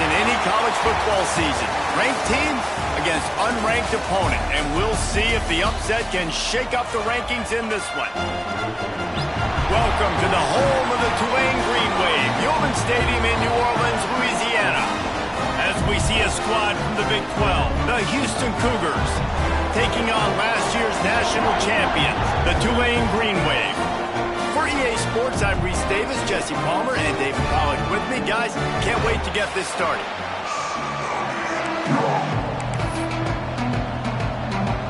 in any college football season. Ranked team against unranked opponent, and we'll see if the upset can shake up the rankings in this one. Welcome to the home of the Tulane Green Wave, Human Stadium in New Orleans, Louisiana. As we see a squad from the Big 12, the Houston Cougars, taking on last year's national champions, the Tulane Green Wave. For EA Sports, I'm Reese Davis, Jesse Palmer, and David Pollack with me. Guys, can't wait to get this started.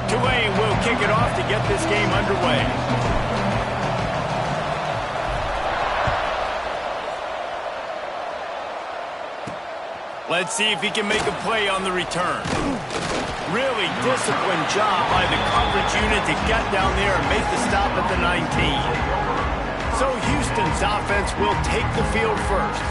Tulane will kick it off to get this game underway. Let's see if he can make a play on the return. Really disciplined job by the coverage unit to get down there and make the stop at the 19. So Houston's offense will take the field first.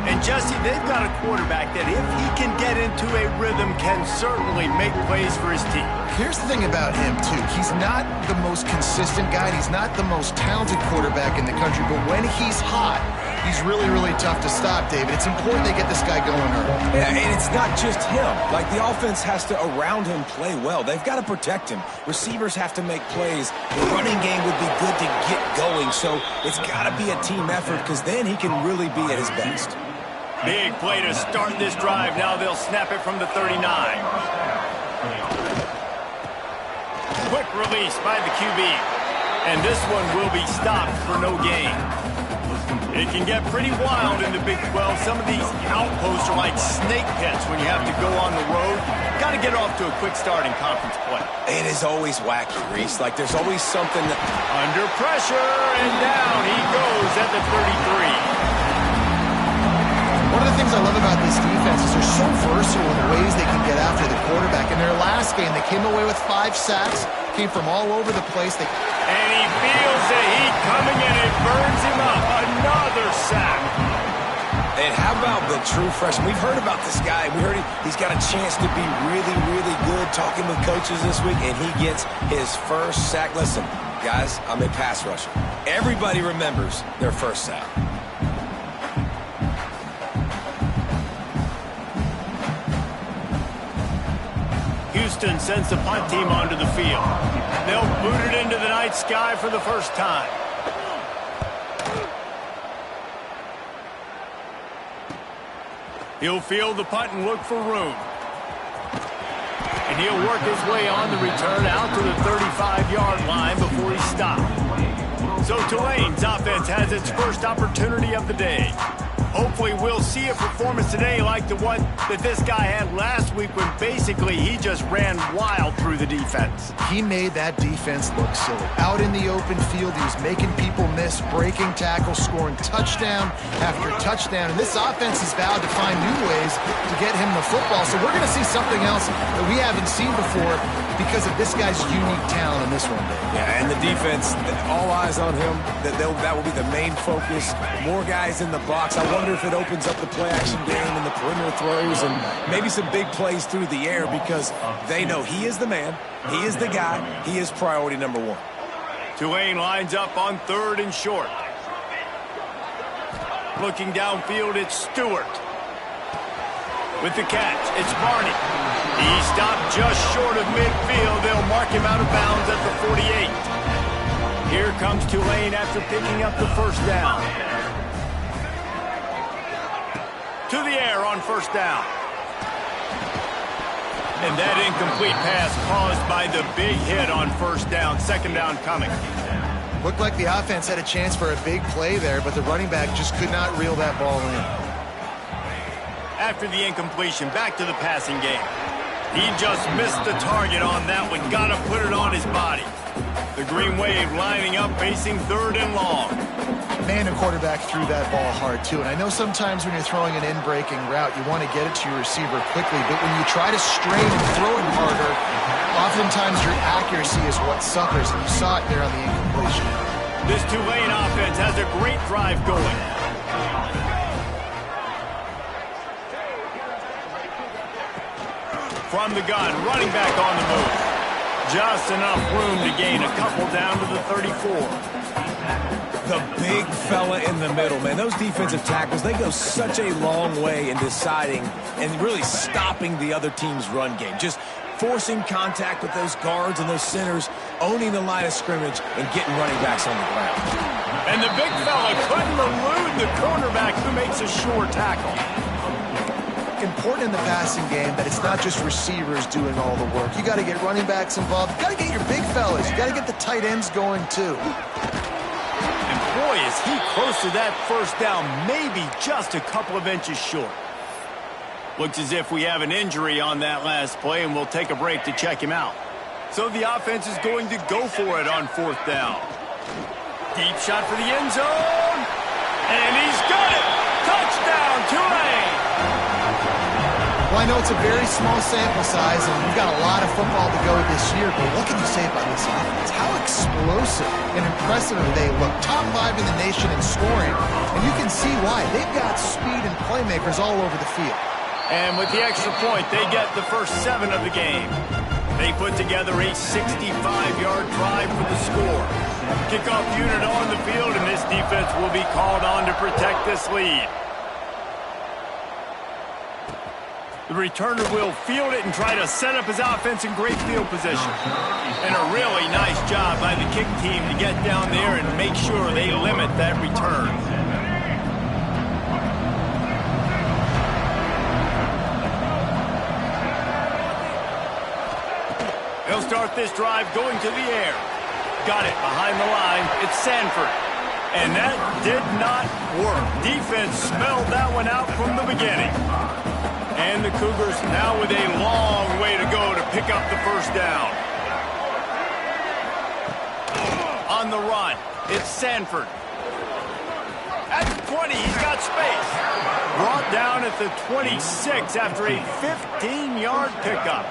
And Jesse, they've got a quarterback that if he can get into a rhythm can certainly make plays for his team. Here's the thing about him, too. He's not the most consistent guy. He's not the most talented quarterback in the country. But when he's hot, he's really, really tough to stop, David. It's important they get this guy going early. Yeah, and it's not just him. Like, the offense has to, around him, play well. They've got to protect him. Receivers have to make plays. The running game would be good to get going. So it's got to be a team effort because then he can really be at his best. Big play to start this drive. Now they'll snap it from the 39. Quick release by the QB. And this one will be stopped for no gain. It can get pretty wild in the Big 12. Some of these outposts are like snake pits when you have to go on the road. Got to get off to a quick start in conference play. It is always wacky, Reese. Like, there's always something that... Under pressure, and down he goes at the 33. One of the things I love about this defense is they're so versatile in the ways they can get after the quarterback. In their last game, they came away with 5 sacks, came from all over the place. And he feels the heat coming and it burns him up. Another sack. And how about the true freshman? We've heard about this guy. We heard he's got a chance to be really, really good. Talking with coaches this week, and he gets his first sack. Listen, guys, I'm a pass rusher. Everybody remembers their first sack. Houston sends the punt team onto the field. They'll boot it into the night sky for the first time. He'll field the punt and look for room. And he'll work his way on the return out to the 35-yard line before he's stopped. So Tulane's offense has its first opportunity of the day. Hopefully we'll see a performance today like the one that this guy had last week when basically he just ran wild through the defense. He made that defense look silly. Out in the open field, he was making people miss, breaking tackles, scoring touchdown after touchdown. And this offense has vowed to find new ways to get him the football. So we're going to see something else that we haven't seen before because of this guy's unique talent in this one, Dave. Yeah, and the defense, all eyes on him. That will be the main focus. More guys in the box. I wonder if it opens up the play-action game and the perimeter throws and maybe some big plays through the air because they know he is the man, he is the guy, he is priority number 1. Tulane lines up on 3rd and short. Looking downfield, it's Stewart. With the catch, it's Barney. He stopped just short of midfield. They'll mark him out of bounds at the 48. Here comes Tulane after picking up the first down. To the air on first down. And that incomplete pass caused by the big hit on first down. Second down coming. Looked like the offense had a chance for a big play there, but the running back just could not reel that ball in. After the incompletion, back to the passing game. He just missed the target on that one. Got to put it on his body. The Green Wave lining up, facing 3rd and long. Man, the quarterback threw that ball hard, too. And I know sometimes when you're throwing an in-breaking route, you want to get it to your receiver quickly. But when you try to strain and throw it harder, oftentimes your accuracy is what suffers. And you saw it there on the incompletion. This Tulane offense has a great drive going. From the gun, running back on the move. Just enough room to gain a couple down to the 34. The big fella in the middle, man. Those defensive tackles, they go such a long way in deciding and really stopping the other team's run game. Just forcing contact with those guards and those centers, owning the line of scrimmage, and getting running backs on the ground. And the big fella couldn't elude the cornerback who makes a sure tackle. Important in the passing game that it's not just receivers doing all the work. You got to get running backs involved. You got to get your big fellas. You got to get the tight ends going too. And boy, is he close to that first down, maybe just a couple of inches short. Looks as if we have an injury on that last play, and we'll take a break to check him out. So the offense is going to go for it on fourth down. Deep shot for the end zone. And he's got it. Touchdown, Tulane. Well, I know it's a very small sample size, and we've got a lot of football to go this year, but what can you say about this offense? How explosive and impressive they look. Top 5 in the nation in scoring, and you can see why. They've got speed and playmakers all over the field. And with the extra point, they get the first 7 of the game. They put together a 65-yard drive for the score. Kickoff unit on the field, and this defense will be called on to protect this lead. The returner will field it and try to set up his offense in great field position. And a really nice job by the kick team to get down there and make sure they limit that return. They'll start this drive going to the air. Got it behind the line. It's Sanford. And that did not work. Defense smelled that one out from the beginning. And the Cougars now with a long way to go to pick up the first down. On the run, it's Sanford. At the 20, he's got space. Brought down at the 26 after a 15-yard pickup.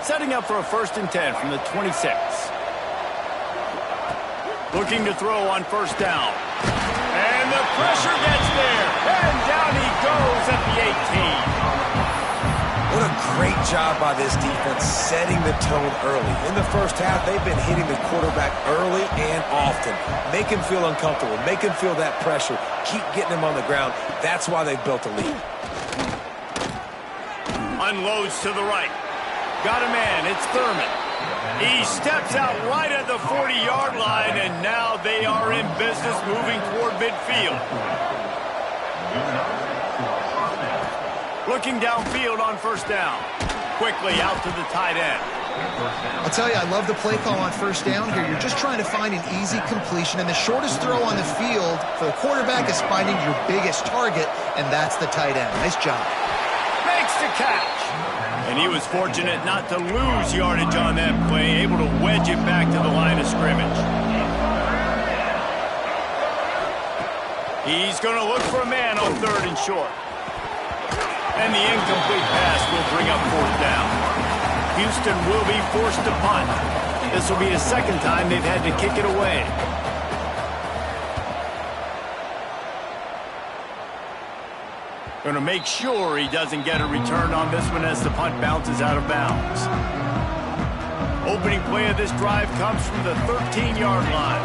Setting up for a 1st and 10 from the 26. Looking to throw on first down. And the pressure gets there. And down he goes at the 18. What a great job by this defense setting the tone early. In the first half, they've been hitting the quarterback early and often. Make him feel uncomfortable. Make him feel that pressure. Keep getting him on the ground. That's why they've built a lead. Unloads to the right. Got a man. It's Thurman. He steps out right at the 40-yard line, and now they are in business moving toward midfield. Looking downfield on first down. Quickly out to the tight end. I'll tell you, I love the play call on first down here. You're just trying to find an easy completion, and the shortest throw on the field for the quarterback is finding your biggest target, and that's the tight end. Nice job. Makes the catch. And he was fortunate not to lose yardage on that play, able to wedge it back to the line of scrimmage. He's going to look for a man on 3rd and short. And the incomplete pass will bring up 4th down. Houston will be forced to punt. This will be the 2nd time they've had to kick it away. Going to make sure he doesn't get a return on this one as the punt bounces out of bounds. Opening play of this drive comes from the 13-yard line.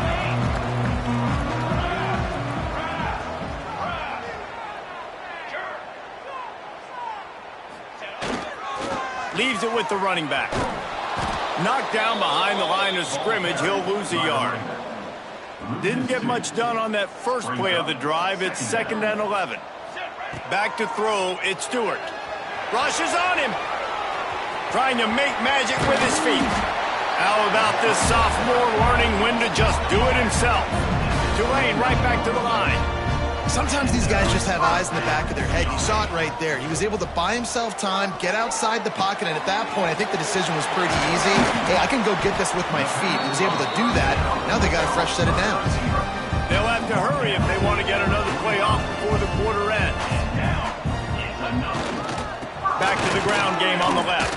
Leaves it with the running back. Knocked down behind the line of scrimmage, he'll lose a yard. Didn't get much done on that first play of the drive. It's 2nd and 11. Back to throw, it's Stewart. Rushes on him. Trying to make magic with his feet. How about this sophomore learning when to just do it himself? Tulane right back to the line. Sometimes these guys just have eyes in the back of their head. You saw it right there. He was able to buy himself time, get outside the pocket, and at that point, I think the decision was pretty easy. Hey, I can go get this with my feet. He was able to do that. Now they got a fresh set of downs. They'll have to hurry if they want to get another play off before the quarter ends. Back to the ground game on the left.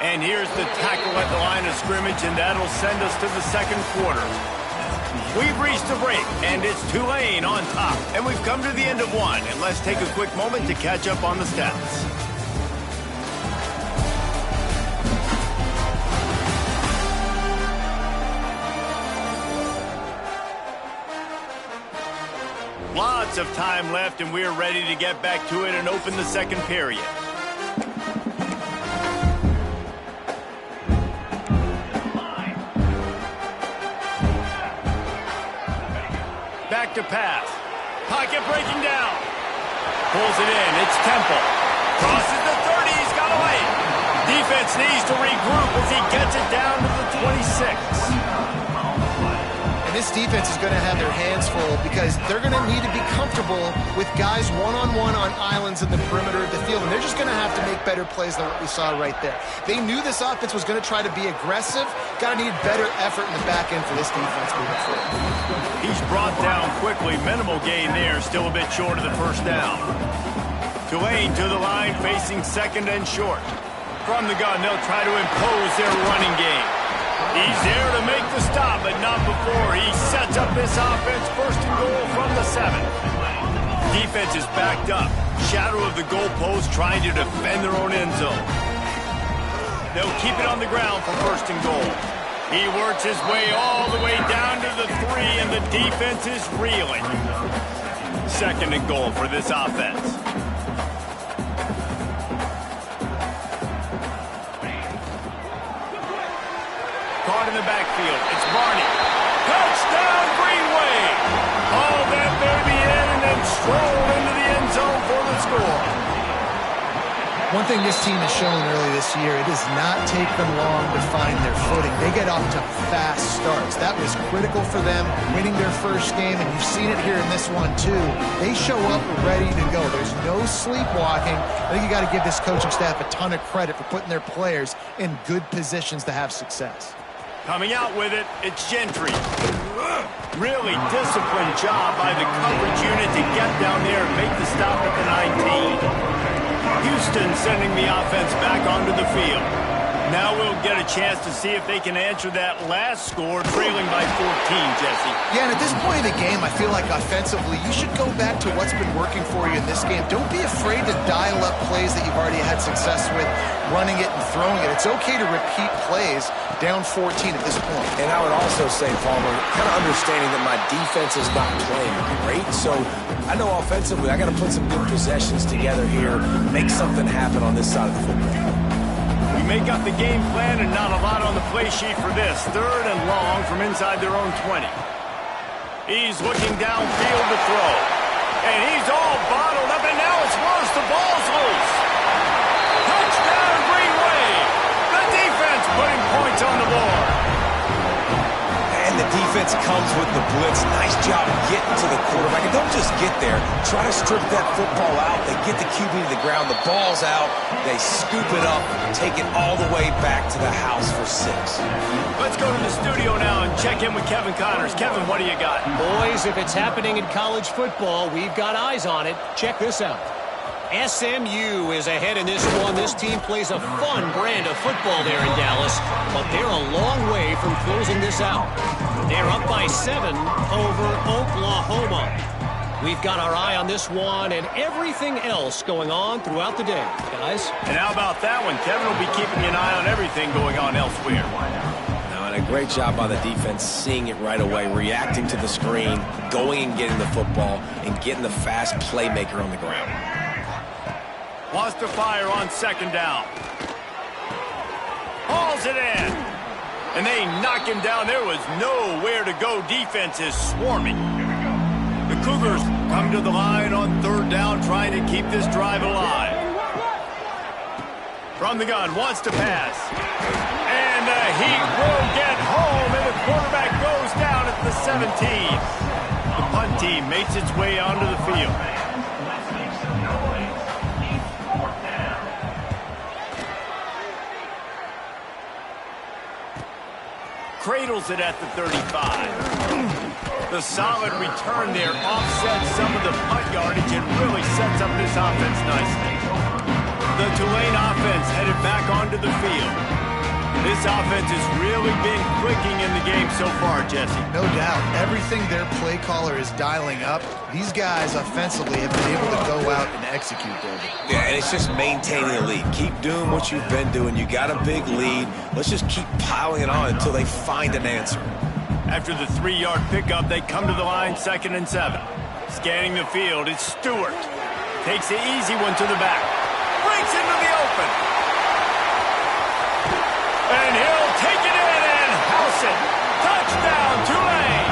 And here's the tackle at the line of scrimmage, and that'll send us to the 2nd quarter. We've reached a break, and it's Tulane on top. And we've come to the end of one, and let's take a quick moment to catch up on the stats. Lots of time left, and we're ready to get back to it and open the second period. Back to pass. Pocket breaking down. Pulls it in. It's Temple. Crosses the 30. He's got away. Defense needs to regroup as he gets it down to the 26. And this defense is going to have their hands full because they're going to need to be comfortable with guys one-on-one on islands in the perimeter of the field, and they're just going to have to make better plays than what we saw right there. They knew this offense was going to try to be aggressive. Got to need better effort in the back end for this defense moving forward. He's brought down quickly. Minimal gain there. Still a bit short of the first down. Tulane to the line, facing second and short. From the gun, they'll try to impose their running game. He's there to make the stop, but not before he sets up this offense. First and goal from the 7. Defense is backed up. Shadow of the goalpost, trying to defend their own end zone. They'll keep it on the ground for first and goal. He works his way all the way down to the 3, and the defense is reeling. Second and goal for this offense. Caught in the backfield. It's Barney. Touchdown, Greenway! All that baby in and then stroll into the end zone for the score. One thing this team has shown early this year, it does not take them long to find their footing. They get off to fast starts. That was critical for them, winning their first game, and you've seen it here in this one too. They show up ready to go. There's no sleepwalking. I think you got to give this coaching staff a ton of credit for putting their players in good positions to have success. Coming out with it, it's Gentry. Really disciplined job by the coverage unit to get down there and make the stop at the 19. Houston sending the offense back onto the field. Now we'll get a chance to see if they can answer that last score, trailing by 14, Jesse. Yeah, and at this point of the game, I feel like offensively, you should go back to what's been working for you in this game. Don't be afraid to dial up plays that you've already had success with, running it and throwing it. It's okay to repeat plays down 14 at this point. And I would also say, Palmer, kind of understanding that my defense is not playing great, so I know offensively I got to put some good possessions together here, make something happen on this side of the football. We make up the game plan and not a lot on the play sheet for this. Third and long from inside their own 20. He's looking downfield to throw. And he's all bottled up, and now it's worse. The ball's loose. Touchdown, Greenway. The defense putting points on the board. And the defense comes with the blitz. Nice job getting to the quarterback. And don't just get there. Try to strip that football out. They get the QB to the ground. The ball's out. They scoop it up, take it all the way back to the house for 6. Let's go to the studio now and check in with Kevin Connors. Kevin, what do you got? Boys, if it's happening in college football, we've got eyes on it. Check this out. SMU is ahead in this one. This team plays a fun brand of football there in Dallas, but they're a long way from closing this out. They're up by 7 over Oklahoma. We've got our eye on this one and everything else going on throughout the day, guys. And how about that one? Kevin will be keeping an eye on everything going on elsewhere. And a great job by the defense, seeing it right away, reacting to the screen, going and getting the football, and getting the fast playmaker on the ground. Wants to fire on second down. Hauls it in. And they knock him down. There was nowhere to go. Defense is swarming. The Cougars come to the line on third down, trying to keep this drive alive. From the gun, wants to pass. And the heat will get home, and the quarterback goes down at the 17. The punt team makes its way onto the field. Cradles it at the 35. The solid return there offsets some of the punt yardage and really sets up this offense nicely. The Tulane offense headed back onto the field. This offense has really been clicking in the game so far, Jesse. No doubt. Everything their play caller is dialing up, these guys offensively have been able to go out and execute, David. Yeah, and it's just maintaining the lead. Keep doing what you've been doing. You got a big lead. Let's just keep piling it on until they find an answer. After the 3-yard pickup, they come to the line, 2nd and 7. Scanning the field, it's Stewart. Takes the easy one to the back. Breaks into the open. And he'll take it in and house it. Touchdown, Tulane.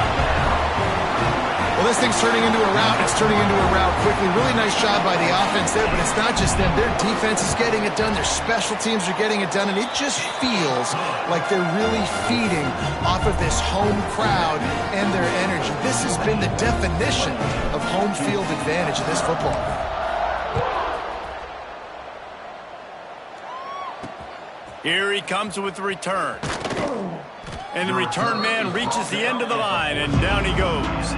Well, this thing's turning into a rout. It's turning into a rout quickly. Really nice job by the offense there, but it's not just them. Their defense is getting it done. Their special teams are getting it done, and it just feels like they're really feeding off of this home crowd and their energy. This has been the definition of home field advantage in this football. Here he comes with the return. And the return man reaches the end of the line, and down he goes.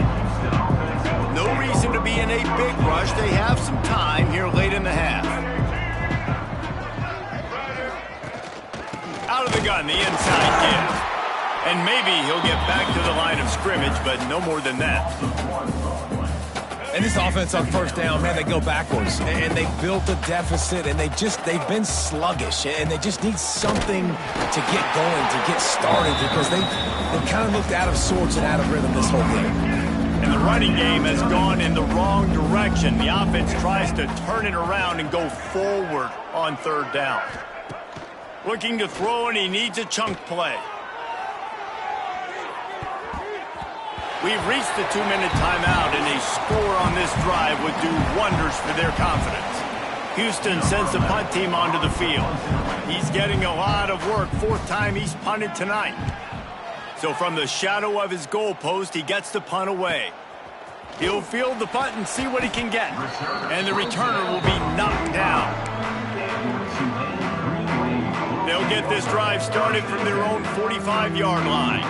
No reason to be in a big rush. They have some time here late in the half. Out of the gun, the inside give. And maybe he'll get back to the line of scrimmage, but no more than that. And this offense on first down, man, they go backwards. And they built a deficit, and they've been sluggish. And they just need something to get going, to get started, because they kind of looked out of sorts and out of rhythm this whole game. And the running game has gone in the wrong direction. The offense tries to turn it around and go forward on third down. Looking to throw, and he needs a chunk play. We've reached the 2-minute timeout, and a score on this drive would do wonders for their confidence. Houston sends the punt team onto the field. He's getting a lot of work. Fourth time he's punted tonight. So from the shadow of his goalpost, he gets the punt away. He'll field the punt and see what he can get. And the returner will be knocked down. They'll get this drive started from their own 45-yard line.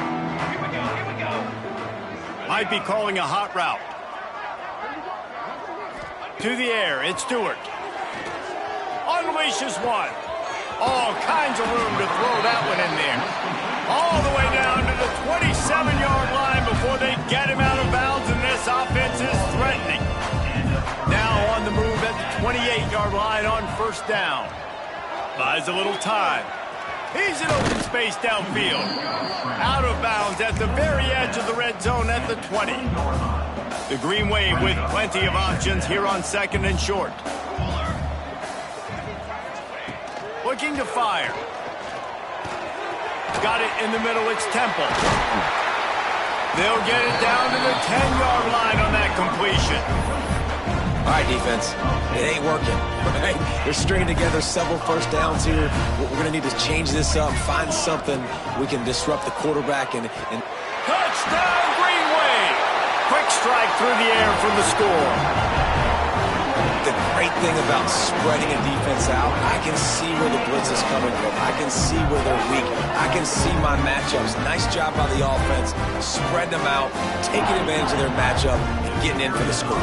Might be calling a hot route. To the air, it's Stewart. Unleashes one. All kinds of room to throw that one in there. All the way down to the 27-yard line before they get him out of bounds, and this offense is threatening. Now on the move at the 28-yard line on first down. Buys a little time. He's in open space downfield. Out of bounds at the very edge of the red zone at the 20. The Green Wave with plenty of options here on second and short. Looking to fire. Got it in the middle, it's Temple. They'll get it down to the 10-yard line on that completion. All right, defense, it ain't working. Right? They're stringing together several first downs here. We're going to need to change this up, find something we can disrupt the quarterback. And Touchdown, Green Wave! Quick strike through the air for the score. The great thing about spreading a defense out, I can see where the blitz is coming from. I can see where they're weak. I can see my matchups. Nice job by the offense. Spread them out, taking advantage of their matchup, and getting in for the score.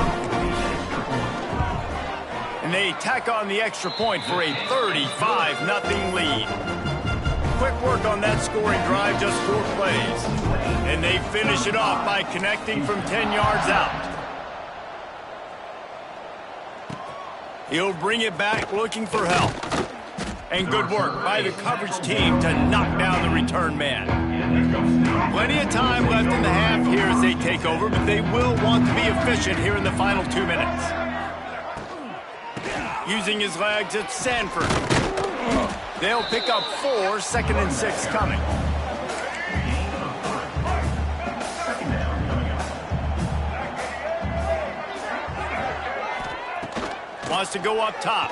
And they tack on the extra point for a 35-0 lead. Quick work on that scoring drive, just 4 plays. And they finish it off by connecting from 10 yards out. He'll bring it back looking for help. And good work by the coverage team to knock down the return man. Plenty of time left in the half here as they take over, but they will want to be efficient here in the final 2 minutes. Using his legs, it's Sanford. They'll pick up 4, 2nd and 6 coming. Wants to go up top.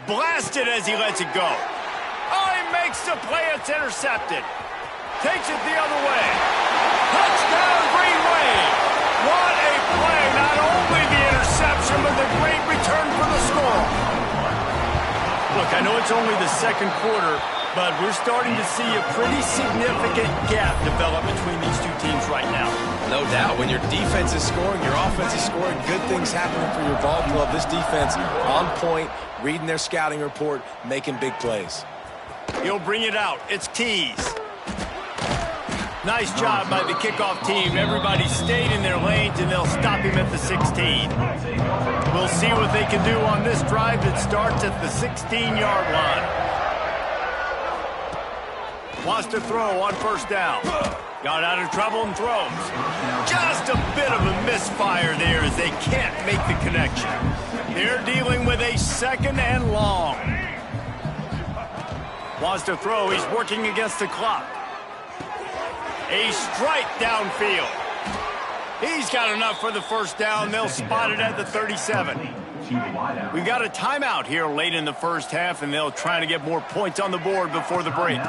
Blasted as he lets it go. Oh, he makes the play. It's intercepted. Takes it the other way. Touchdown, Green Wave. What a play. Not only the interception, but the great return for the score. Look, I know it's only the second quarter, but we're starting to see a pretty significant gap develop between these two teams right now. No doubt. When your defense is scoring, your offense is scoring, good things happening for your ball club. This defense on point, reading their scouting report, making big plays. He'll bring it out. It's Tees. Nice job by the kickoff team. Everybody stayed in their lanes, and they'll stop him at the 16. We'll see what they can do on this drive that starts at the 16-yard line. Wants to throw on first down. Got out of trouble and throws. Just a bit of a misfire there as they can't make the connection. They're dealing with a 2nd and long. Wants to throw. He's working against the clock. A strike downfield. He's got enough for the first down. They'll spot it at the 37. We've got a timeout here late in the first half, and they'll try to get more points on the board before the break.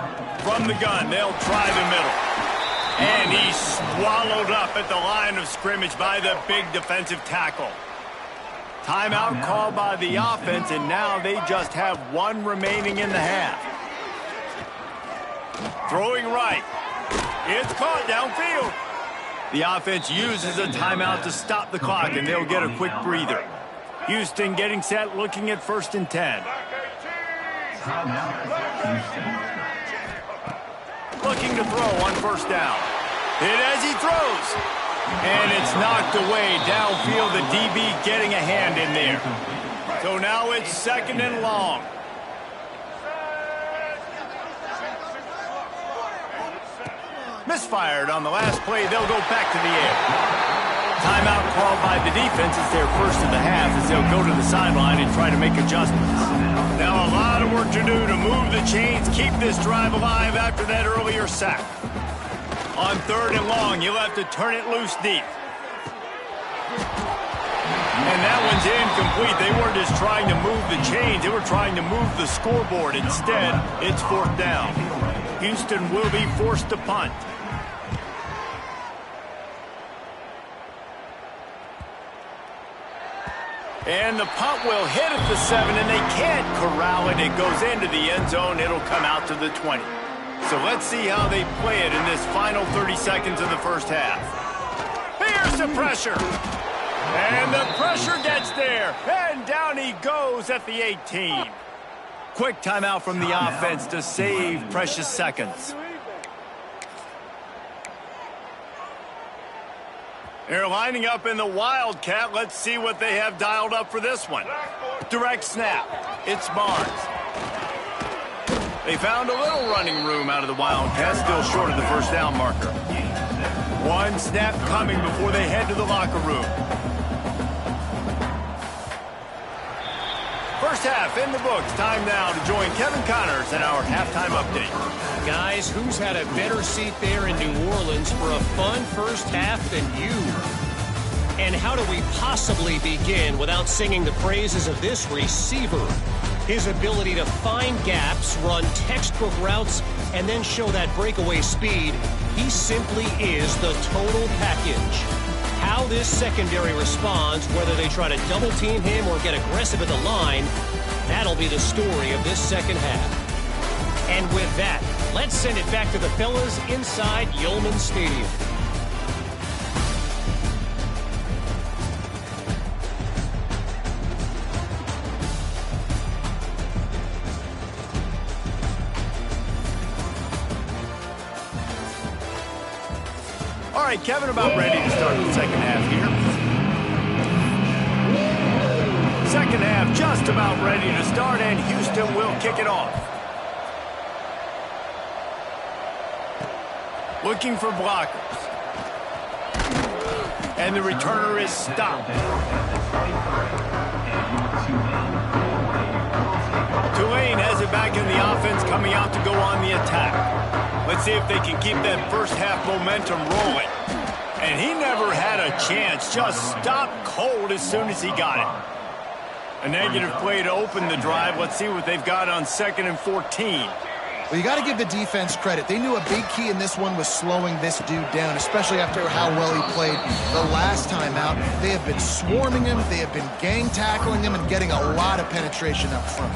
From the gun, they'll try the middle. And he's swallowed up at the line of scrimmage by the big defensive tackle. Timeout called by the offense, and now they just have 1 remaining in the half. Throwing right. It's caught downfield. The offense uses a timeout to stop the clock, and they'll get a quick breather. Houston getting set, looking at 1st and 10. Looking to throw on 1st down. Hit as he throws. And it's knocked away downfield. The DB getting a hand in there. So now it's 2nd and long. Misfired on the last play. They'll go back to the air. Timeout called by the defense. It's their first of the half as they'll go to the sideline and try to make adjustments. Now a lot of work to do to move the chains, keep this drive alive after that earlier sack. On 3rd and long, you'll have to turn it loose deep. And that one's incomplete. They weren't just trying to move the chains. They were trying to move the scoreboard. Instead, it's 4th down. Houston will be forced to punt. And the punt will hit at the 7, and they can't corral it. It goes into the end zone. It'll come out to the 20. So let's see how they play it in this final 30 seconds of the first half. Here's the pressure. And the pressure gets there. And down he goes at the 18. Quick timeout from the offense to save precious seconds. They're lining up in the Wildcat. Let's see what they have dialed up for this one. Direct snap. It's Barnes. They found a little running room out of the Wildcat, still short of the first down marker. 1 snap coming before they head to the locker room. First half in the books. Time now to join Kevin Connors in our halftime update. Guys, who's had a better seat there in New Orleans for a fun first half than you? And how do we possibly begin without singing the praises of this receiver? His ability to find gaps, run textbook routes, and then show that breakaway speed. He simply is the total package. How this secondary responds, whether they try to double-team him or get aggressive at the line, that'll be the story of this second half. And with that, let's send it back to the fellas inside Yulman Stadium. All right, Kevin, about ready to start the second half here. Second half just about ready to start, and Houston will kick it off. Looking for blockers. And the returner is stopped. Tulane has it back in the offense, coming out to go on the attack. Let's see if they can keep that first half momentum rolling. And he never had a chance, just stopped cold as soon as he got it. A negative play to open the drive. Let's see what they've got on 2nd and 14. Well, you got to give the defense credit. They knew a big key in this one was slowing this dude down, especially after how well he played the last time out. They have been swarming him. They have been gang tackling him and getting a lot of penetration up front.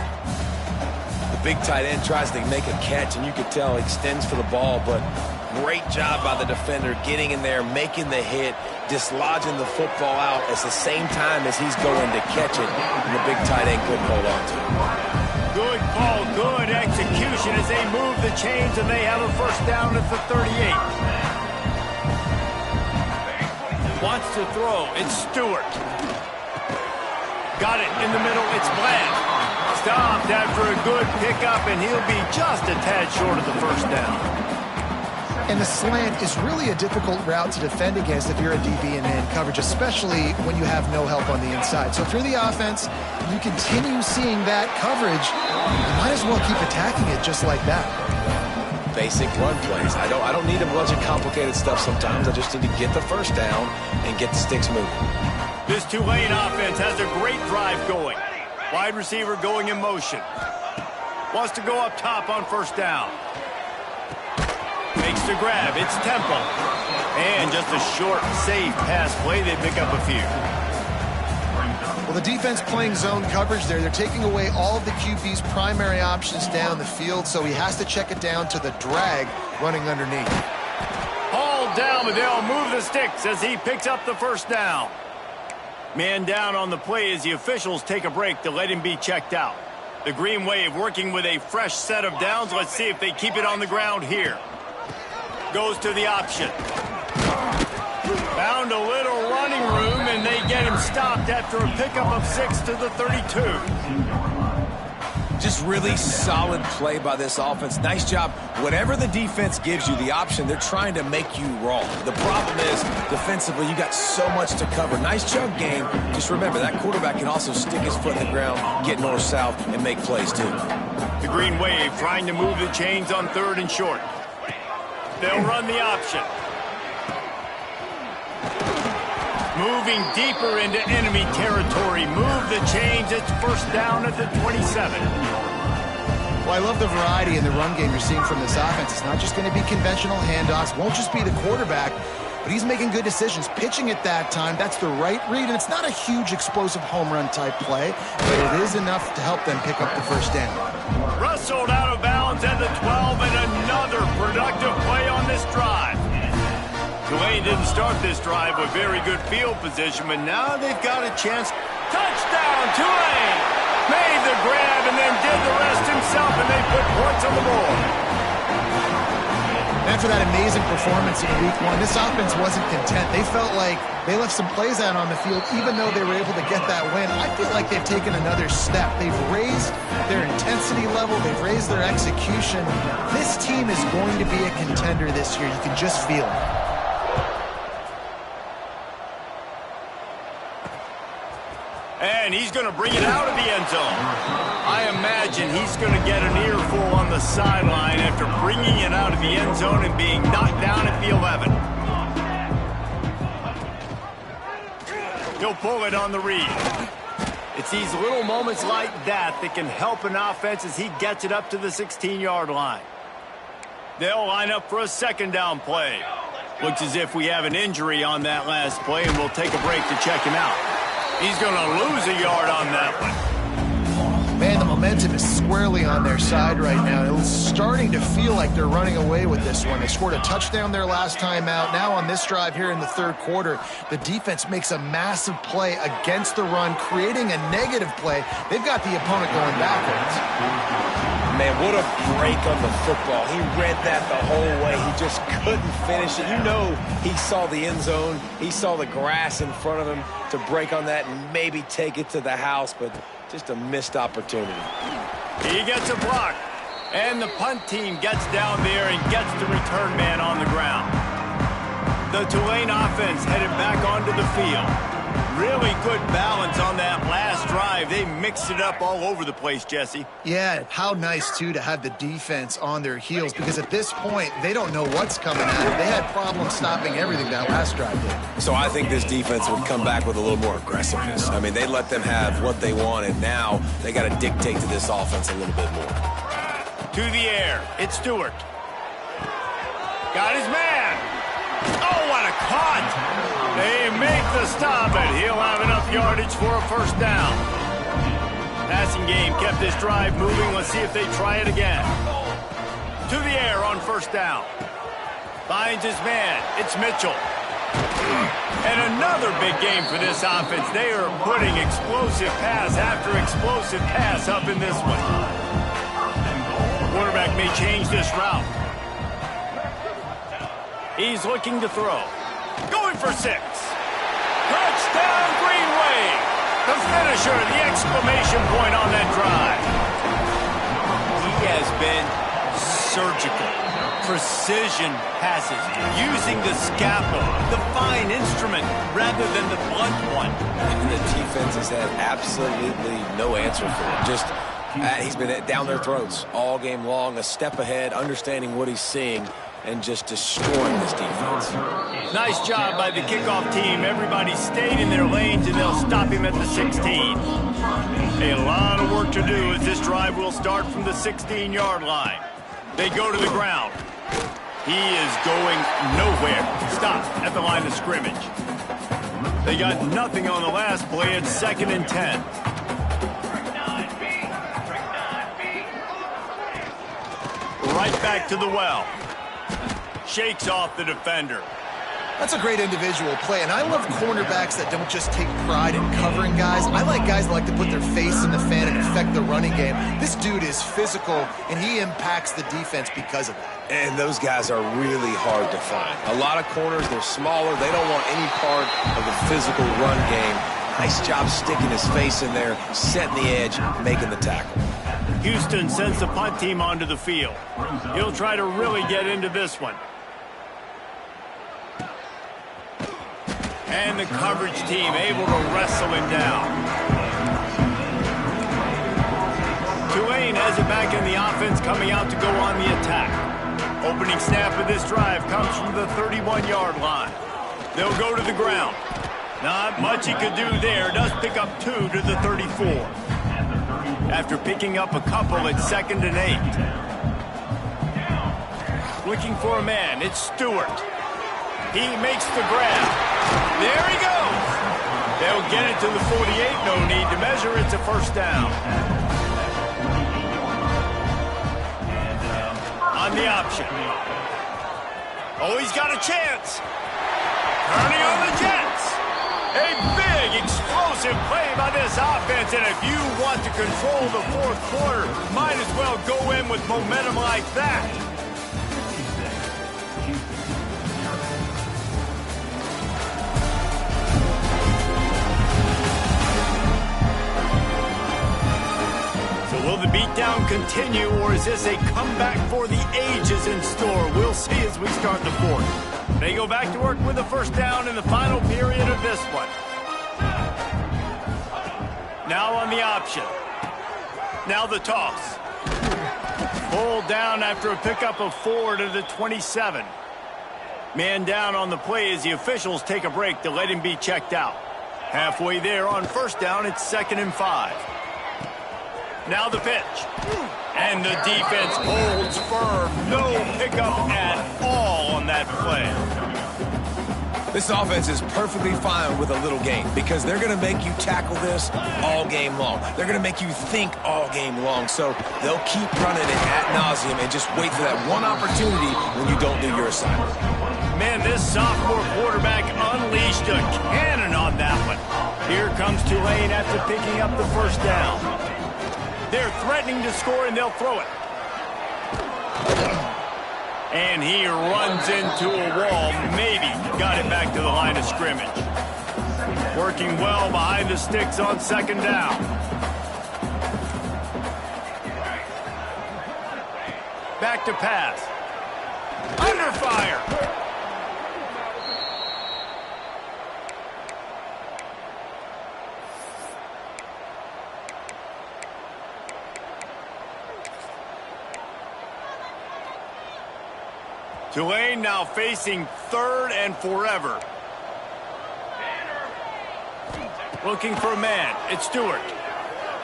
The big tight end tries to make a catch, and you could tell he extends for the ball, but great job by the defender getting in there, making the hit, dislodging the football out at the same time as he's going to catch it, and the big tight end couldn't hold on to it. Good call, good execution as they move the chains, and they have a first down at the 38. Wants to throw. It's Stewart. Got it in the middle. It's Bland. Stopped after a good pickup, and he'll be just a tad short of the first down. And the slant is really a difficult route to defend against if you're a DB in man coverage, especially when you have no help on the inside. So if you're the offense, you continue seeing that coverage, you might as well keep attacking it just like that. Basic run plays. I don't need a bunch of complicated stuff sometimes. I just need to get the first down and get the sticks moving. This Tulane offense has a great drive going. Wide receiver going in motion. Wants to go up top on first down. Makes the grab. It's Temple. And just a short, safe pass play. They pick up a few. Well, the defense playing zone coverage there. They're taking away all of the QB's primary options down the field, so he has to check it down to the drag running underneath. Hauled down, but they'll move the sticks as he picks up the first down. Man down on the play as the officials take a break to let him be checked out. The Green Wave working with a fresh set of downs. Let's see if they keep it on the ground here. Goes to the option. Found a little running room, and they get him stopped after a pickup of 6 to the 32. Just really solid play by this offense. Nice job. Whatever the defense gives you the option, they're trying to make you wrong. The problem is, defensively, you got so much to cover. Nice chunk game. Just remember, that quarterback can also stick his foot in the ground, get north-south, and make plays, too. The Green Wave trying to move the chains on 3rd and short. They'll run the option. Moving deeper into enemy territory. Move the chains. It's first down at the 27. Well, I love the variety in the run game you're seeing from this offense. It's not just going to be conventional handoffs. Won't just be the quarterback, but he's making good decisions. Pitching at that time, that's the right read. And it's not a huge explosive home run type play, but it is enough to help them pick up the first down. Rustled out of bounds at the 12, and another productive play on this drive. Tulane didn't start this drive with very good field position, but now they've got a chance. Touchdown, Tulane! Made the grab and then did the rest himself, and they put points on the board. After that amazing performance in week 1, this offense wasn't content. They felt like they left some plays out on the field, even though they were able to get that win. I feel like they've taken another step. They've raised their intensity level. They've raised their execution. This team is going to be a contender this year. You can just feel it. And he's going to bring it out of the end zone. I imagine he's going to get an earful on the sideline after bringing it out of the end zone and being knocked down at the 11. He'll pull it on the read. It's these little moments like that that can help an offense as he gets it up to the 16-yard line. They'll line up for a second down play. Looks as if we have an injury on that last play, and we'll take a break to check him out. He's going to lose a yard on that one. Man, the momentum is squarely on their side right now. It's starting to feel like they're running away with this one. They scored a touchdown their last time out. Now on this drive here in the 3rd quarter, the defense makes a massive play against the run, creating a negative play. They've got the opponent going backwards. Man, what a break on the football. He read that the whole way. He just couldn't finish it. You know he saw the end zone. He saw the grass in front of him to break on that and maybe take it to the house, but just a missed opportunity. He gets a block, and the punt team gets down there and gets the return man on the ground. The Tulane offense headed back onto the field. Really good balance on that last drive. They mixed it up all over the place, Jesse. Yeah, how nice, too, to have the defense on their heels, because at this point, they don't know what's coming at them. They had problems stopping everything that last drive did. So I think this defense would come back with a little more aggressiveness. I mean, they let them have what they wanted. Now they got to dictate to this offense a little bit more. To the air, it's Stewart. Got his man. Oh, what a cut! They make the stop, and he'll have enough yardage for a first down. Passing game kept this drive moving. Let's see if they try it again. To the air on first down. Finds his man. It's Mitchell. And another big game for this offense. They are putting explosive pass after explosive pass up in this one. The quarterback may change this route. He's looking to throw. Going for 6. Touchdown, Green Wave. The finisher, the exclamation point on that drive. He has been surgical. Precision passes, using the scalpel, the fine instrument, rather than the blunt one. And the defense has had absolutely no answer for it. Just, he's been down their throats all game long, a step ahead, understanding what he's seeing, and just destroying this defense. Nice job by the kickoff team. Everybody stayed in their lanes, and they'll stop him at the 16. A lot of work to do as this drive will start from the 16-yard line. They go to the ground. He is going nowhere. Stop at the line of scrimmage. They got nothing on the last play. It's 2nd and 10. Right back to the well. Shakes off the defender. That's a great individual play, and I love cornerbacks that don't just take pride in covering guys. I like guys that like to put their face in the fan and affect the running game. This dude is physical, and he impacts the defense because of that. And those guys are really hard to find. A lot of corners, they're smaller. They don't want any part of the physical run game. Nice job sticking his face in there, setting the edge, making the tackle. Houston sends the punt team onto the field. He'll try to really get into this one. And the coverage team able to wrestle him down. Tulane has it back in the offense, coming out to go on the attack. Opening snap of this drive comes from the 31-yard line. They'll go to the ground. Not much he could do there. Does pick up 2 to the 34. After picking up a couple, it's 2nd and 8. Looking for a man. It's Stewart. He makes the grab. There he goes. They'll get it to the 48. No need to measure. It's a first down. On the option. Oh, he's got a chance. Turning on the Jets. A big, explosive play by this offense. And if you want to control the fourth quarter, might as well go in with momentum like that. Will the beatdown continue, or is this a comeback for the ages in store? We'll see as we start the fourth. They go back to work with a first down in the final period of this one. Now on the option. Now the toss. Pulled down after a pickup of 4 to the 27. Man down on the play as the officials take a break to let him be checked out. Halfway there on first down, it's 2nd and 5. Now the pitch. And the defense holds firm. No pickup at all on that play. This offense is perfectly fine with a little game because they're going to make you tackle this all game long. They're going to make you think all game long. So they'll keep running it ad nauseum and just wait for that one opportunity when you don't do your assignment. Man, this sophomore quarterback unleashed a cannon on that one. Here comes Tulane after picking up the first down. They're threatening to score, and they'll throw it. And he runs into a wall. Maybe got it back to the line of scrimmage. Working well behind the sticks on 2nd down. Back to pass. Under fire. Tulane now facing 3rd and forever. Looking for a man. It's Stewart.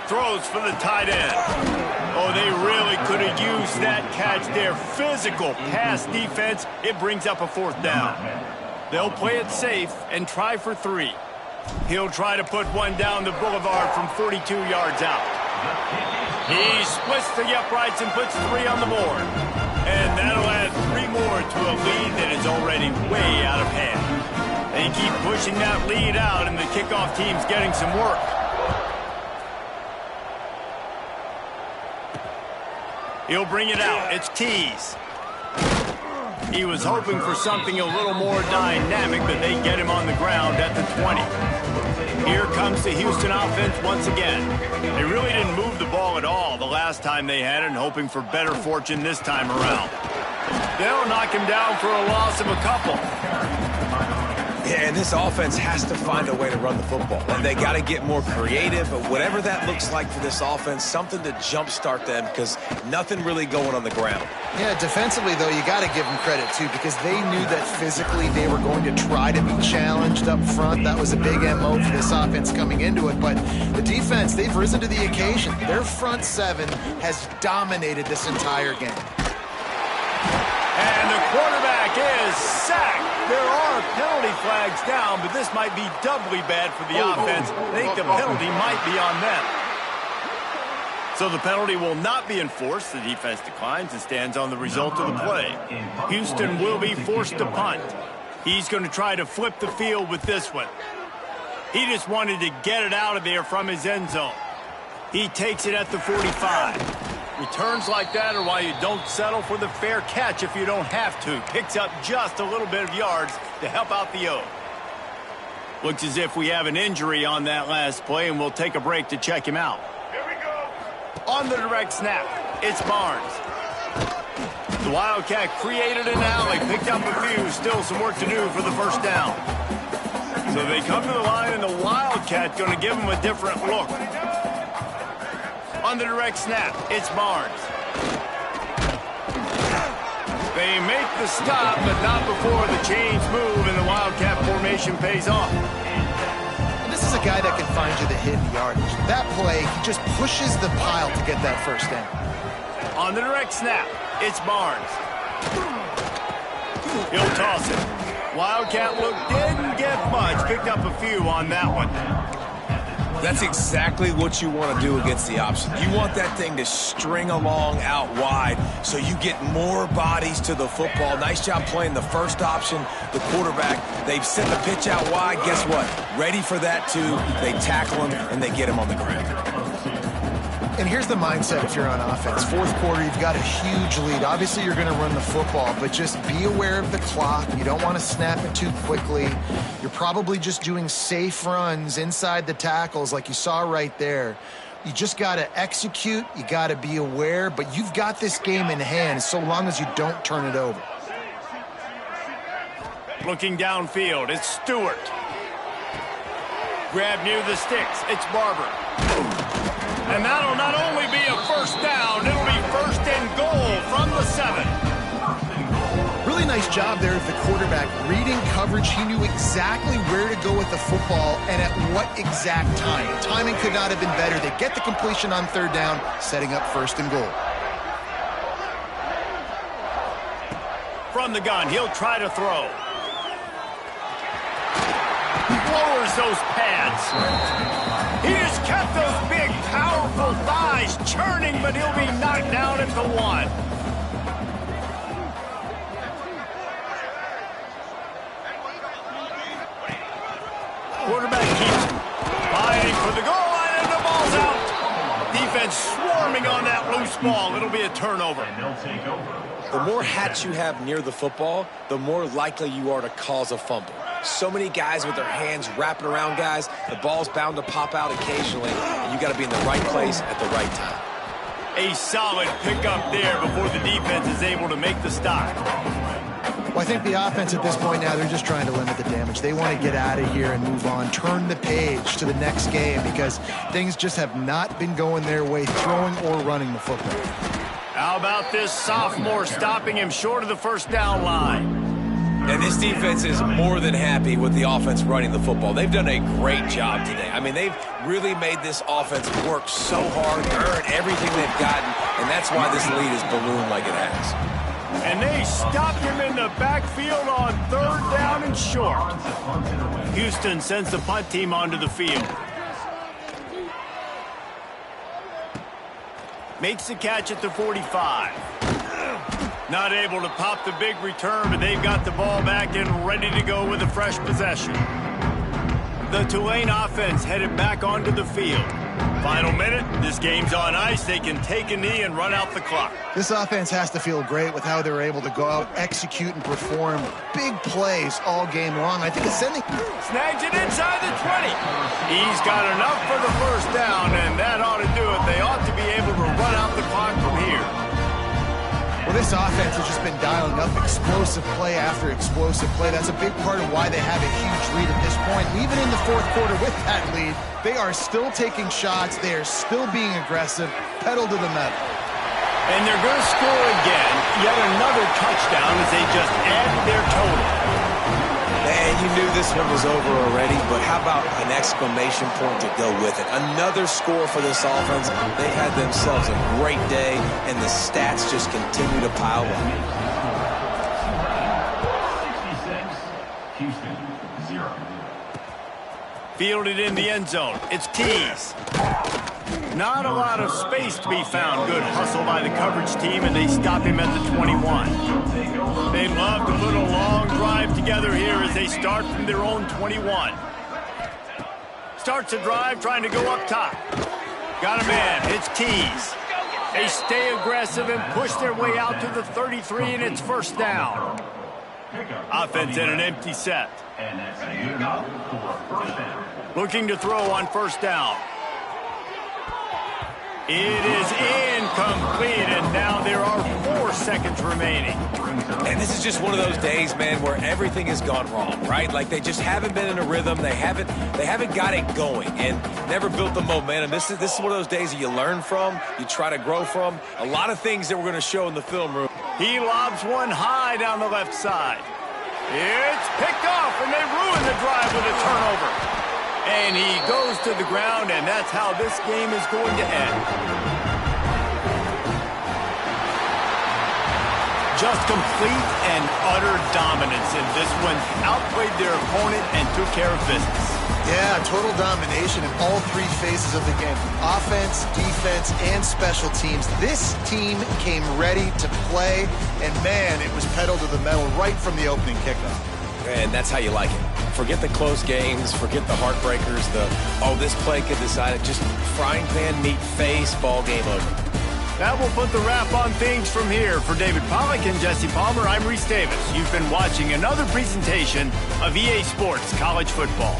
Throws for the tight end. Oh, they really could have used that catch there. Physical pass defense. It brings up a 4th down. They'll play it safe and try for 3. He'll try to put one down the boulevard from 42 yards out. He splits the uprights and puts 3 on the board. And that'll add 3 more to a lead that is already way out of hand. They keep pushing that lead out, and the kickoff team's getting some work. He'll bring it out. It's Tease. He was hoping for something a little more dynamic, but they get him on the ground at the 20. Here comes the Houston offense once again. They really didn't move the ball at all the last time they had it, and hoping for better fortune this time around. They'll knock him down for a loss of a couple. Yeah, and this offense has to find a way to run the football. And they got to get more creative, but whatever that looks like for this offense, something to jumpstart them because nothing really going on the ground. Yeah, defensively, though, you got to give them credit, too, because they knew that physically they were going to try to be challenged up front. That was a big MO for this offense coming into it. But the defense, they've risen to the occasion. Their front seven has dominated this entire game. And the quarterback is sacked. There are penalty flags down, but this might be doubly bad for the offense. I think the penalty might be on them. So the penalty will not be enforced. The defense declines and stands on the result of the play. Houston will be forced to punt. He's going to try to flip the field with this one. He just wanted to get it out of there from his end zone. He takes it at the 45. Returns like that are why you don't settle for the fair catch if you don't have to. Picks up just a little bit of yards to help out the O. Looks as if we have an injury on that last play, and we'll take a break to check him out. Here we go. On the direct snap, it's Barnes. The Wildcat created an alley, picked up a few, still some work to do for the first down. So they come to the line, and the Wildcat going to give them a different look. On the direct snap, it's Barnes. They make the stop, but not before the chains move and the Wildcat formation pays off. And this is a guy that can find you the hidden yardage. That play, he just pushes the pile to get that first down. On the direct snap, it's Barnes. He'll toss it. Wildcat look didn't get much, picked up a few on that one. That's exactly what you want to do against the option. You want that thing to string along out wide so you get more bodies to the football. Nice job playing the first option, the quarterback. They've sent the pitch out wide. Guess what? Ready for that, too. They tackle him, and they get him on the ground. And here's the mindset if you're on offense. Fourth quarter, you've got a huge lead. Obviously, you're going to run the football, but just be aware of the clock. You don't want to snap it too quickly. You're probably just doing safe runs inside the tackles like you saw right there. You just got to execute. You got to be aware, but you've got this game in hand so long as you don't turn it over. Looking downfield, it's Stewart. Grab near the sticks, it's Barber. And that'll not only be a first down, it'll be first and goal from the 7. Really nice job there of the quarterback. Reading coverage, he knew exactly where to go with the football and at what exact time. Timing could not have been better. They get the completion on third down, setting up first and goal. From the gun, he'll try to throw. Lowers those pads. He just kept those big, powerful thighs churning, but he'll be knocked down at the 1. Quarterback keeps fighting for the goal line, and the ball's out. Defense swarming on that loose ball. It'll be a turnover. The more hats you have near the football, the more likely you are to cause a fumble. So many guys with their hands wrapping around guys, the ball's bound to pop out occasionally, and you got to be in the right place at the right time. A solid pickup there before the defense is able to make the stop. Well, I think the offense at this point now, they're just trying to limit the damage. They want to get out of here and move on, turn the page to the next game because things just have not been going their way, throwing or running the football. How about this sophomore stopping him short of the first down line? And this defense is more than happy with the offense running the football. They've done a great job today. I mean, they've really made this offense work so hard, earn everything they've gotten, and that's why this lead has ballooned like it has. And they stopped him in the backfield on third down and short. Houston sends the punt team onto the field. Makes the catch at the 45. Not able to pop the big return, but they've got the ball back and ready to go with a fresh possession. The Tulane offense headed back onto the field. Final minute. This game's on ice. They can take a knee and run out the clock. This offense has to feel great with how they're able to go out, execute, and perform big plays all game long. I think it's sending... Snags it inside the 20. He's got enough for the first down, and that ought to do it. They ought to be able to run out the clock from here. Well, this offense has just been dialing up explosive play after explosive play. That's a big part of why they have a huge lead at this point. Even in the fourth quarter with that lead, they are still taking shots. They are still being aggressive, pedal to the metal. And they're going to score again. Yet another touchdown as they just add their total. Man, you knew this one was over already, but how about an exclamation point to go with it? Another score for this offense. They had themselves a great day, and the stats just continue to pile up. Houston, 0. Fielded in the end zone. It's Tees. Not a lot of space to be found. Good hustle by the coverage team, and they stop him at the 21. They love to put a long drive together here as they start from their own 21. Starts a drive trying to go up top. Got him in. It's Tees. They stay aggressive and push their way out to the 33, and it's first down. Offense in an empty set. And that's a good enough for first down. Looking to throw on first down. It is incomplete, and now there are 4 seconds remaining. And this is just one of those days, man, where everything has gone wrong, right? Like they just haven't been in a rhythm. They haven't got it going and never built the momentum. This is one of those days that you learn from, you try to grow from. A lot of things that we're going to show in the film room. He lobs one high down the left side. It's picked off, and they ruin the drive with a turnover. And he goes to the ground, and that's how this game is going to end. Just complete and utter dominance in this one. Outplayed their opponent and took care of business. Yeah, total domination in all 3 phases of the game. Offense, defense, and special teams. This team came ready to play, and man, it was pedal to the metal right from the opening kickoff. And that's how you like it. Forget the close games, forget the heartbreakers, this play could decide it. Just frying pan, meat face, ball game over. That will put the wrap on things from here. For David Pollack and Jesse Palmer, I'm Reese Davis. You've been watching another presentation of EA Sports College Football.